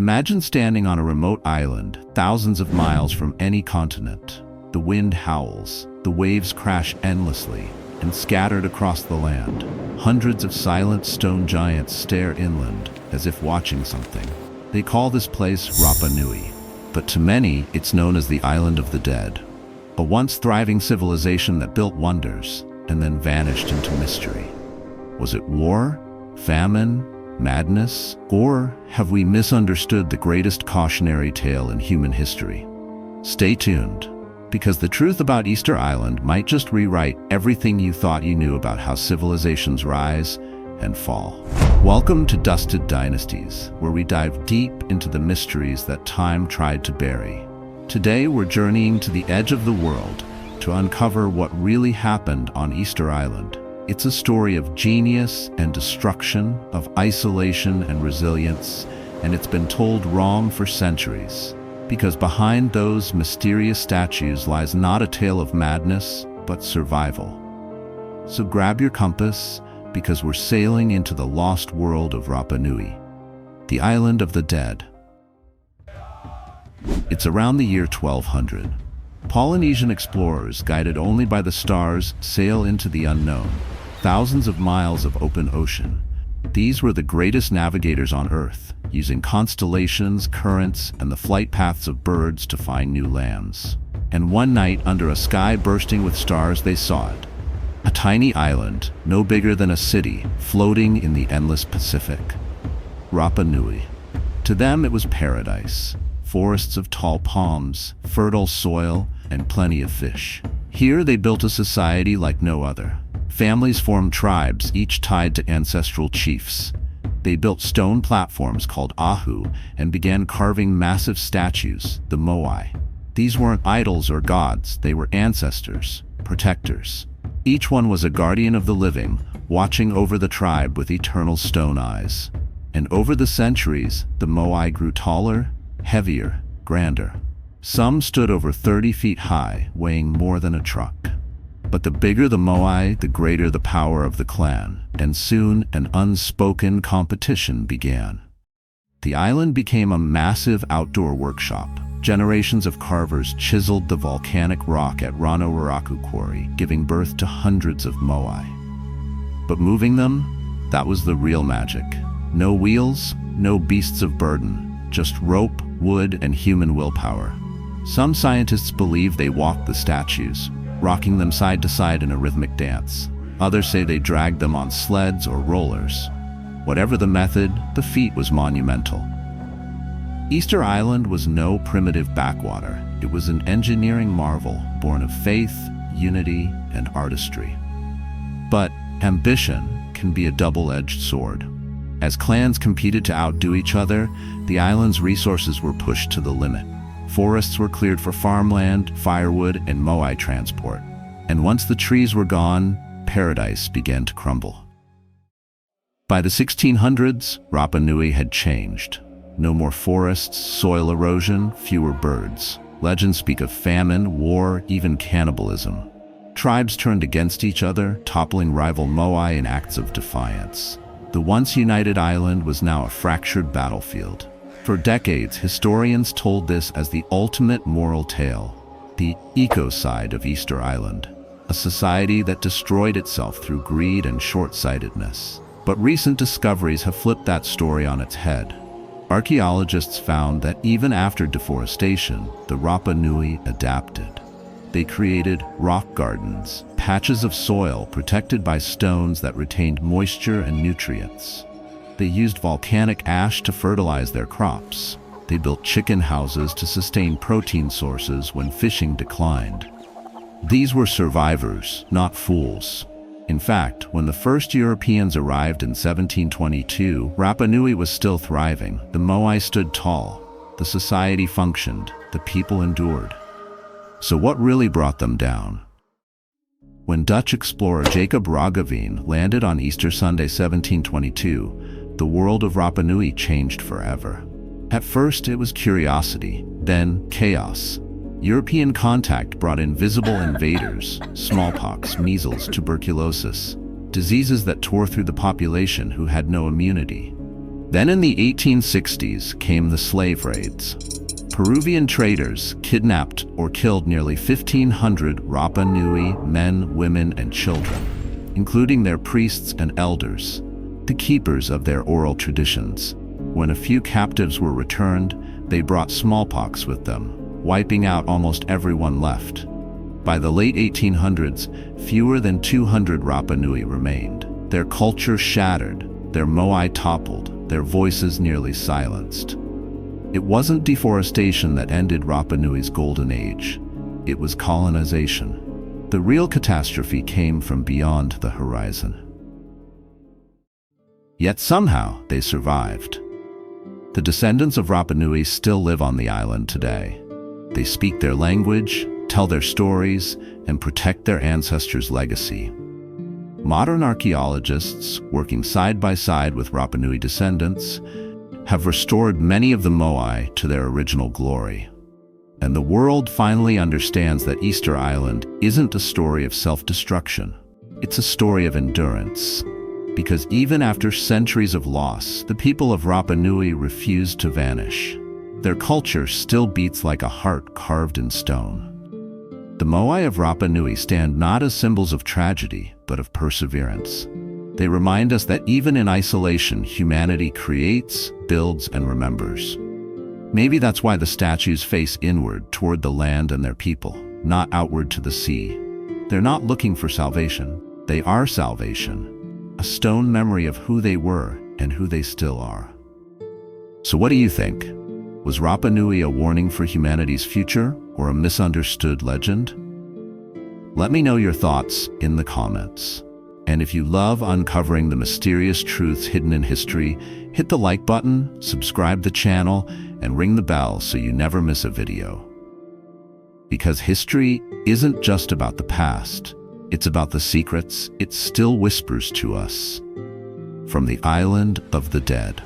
Imagine standing on a remote island, thousands of miles from any continent. The wind howls, the waves crash endlessly, and scattered across the land, hundreds of silent stone giants stare inland, as if watching something. They call this place Rapa Nui, but to many, it's known as the Island of the Dead. A once thriving civilization that built wonders, and then vanished into mystery. Was it war, famine, madness, or have we misunderstood the greatest cautionary tale in human history? Stay tuned, because the truth about Easter Island might just rewrite everything you thought you knew about how civilizations rise and fall. Welcome to Dusted Dynasties, where we dive deep into the mysteries that time tried to bury. Today we're journeying to the edge of the world to uncover what really happened on Easter Island. It's a story of genius and destruction, of isolation and resilience, and it's been told wrong for centuries. Because behind those mysterious statues lies not a tale of madness, but survival. So grab your compass, because we're sailing into the lost world of Rapa Nui, the Island of the Dead. It's around the year 1200. Polynesian explorers, guided only by the stars, sail into the unknown. Thousands of miles of open ocean. These were the greatest navigators on Earth, using constellations, currents, and the flight paths of birds to find new lands. And one night, under a sky bursting with stars, they saw it. A tiny island, no bigger than a city, floating in the endless Pacific. Rapa Nui. To them, it was paradise. Forests of tall palms, fertile soil, and plenty of fish. Here they built a society like no other. Families formed tribes, each tied to ancestral chiefs. They built stone platforms called ahu and began carving massive statues, the Moai. These weren't idols or gods, they were ancestors, protectors. Each one was a guardian of the living, watching over the tribe with eternal stone eyes. And over the centuries, the Moai grew taller, heavier, grander. Some stood over 30 feet high, weighing more than a truck. But the bigger the Moai, the greater the power of the clan, and soon an unspoken competition began. The island became a massive outdoor workshop. Generations of carvers chiseled the volcanic rock at Ranoaraku Quarry, giving birth to hundreds of Moai. But moving them, that was the real magic. No wheels, no beasts of burden, just rope, wood, and human willpower. Some scientists believe they walked the statues, rocking them side to side in a rhythmic dance. Others say they dragged them on sleds or rollers. Whatever the method, the feat was monumental. Easter Island was no primitive backwater. It was an engineering marvel, born of faith, unity, and artistry. But ambition can be a double-edged sword. As clans competed to outdo each other, the island's resources were pushed to the limit. Forests were cleared for farmland, firewood, and Moai transport. And once the trees were gone, paradise began to crumble. By the 1600s, Rapa Nui had changed. No more forests, soil erosion, fewer birds. Legends speak of famine, war, even cannibalism. Tribes turned against each other, toppling rival Moai in acts of defiance. The once united island was now a fractured battlefield. For decades, historians told this as the ultimate moral tale, the ecocide of Easter Island, a society that destroyed itself through greed and short-sightedness. But recent discoveries have flipped that story on its head. Archaeologists found that even after deforestation, the Rapa Nui adapted. They created rock gardens, patches of soil protected by stones that retained moisture and nutrients. They used volcanic ash to fertilize their crops. They built chicken houses to sustain protein sources when fishing declined. These were survivors, not fools. In fact, when the first Europeans arrived in 1722, Rapa Nui was still thriving. The Moai stood tall. The society functioned. The people endured. So what really brought them down? When Dutch explorer Jacob Roggeveen landed on Easter Sunday 1722, the world of Rapa Nui changed forever. At first, it was curiosity, then chaos. European contact brought invisible invaders, smallpox, measles, tuberculosis, diseases that tore through the population who had no immunity. Then in the 1860s came the slave raids. Peruvian traders kidnapped or killed nearly 1,500 Rapa Nui men, women, and children, including their priests and elders, the keepers of their oral traditions. When a few captives were returned, they brought smallpox with them, wiping out almost everyone left. By the late 1800s, fewer than 200 Rapa Nui remained. Their culture shattered, their Moai toppled, their voices nearly silenced. It wasn't deforestation that ended Rapa Nui's golden age. It was colonization. The real catastrophe came from beyond the horizon. Yet somehow they survived. The descendants of Rapa Nui still live on the island today. They speak their language, tell their stories, and protect their ancestors' legacy. Modern archaeologists, working side by side with Rapa Nui descendants, have restored many of the Moai to their original glory. And the world finally understands that Easter Island isn't a story of self-destruction. It's a story of endurance. Because even after centuries of loss, the people of Rapa Nui refused to vanish. Their culture still beats like a heart carved in stone. The Moai of Rapa Nui stand not as symbols of tragedy, but of perseverance. They remind us that even in isolation, humanity creates, builds, and remembers. Maybe that's why the statues face inward toward the land and their people, not outward to the sea. They're not looking for salvation. They are salvation, a stone memory of who they were and who they still are. So what do you think? Was Rapa Nui a warning for humanity's future or a misunderstood legend? Let me know your thoughts in the comments. And if you love uncovering the mysterious truths hidden in history, hit the like button, subscribe the channel, and ring the bell so you never miss a video. Because history isn't just about the past, it's about the secrets it still whispers to us from the island of the dead.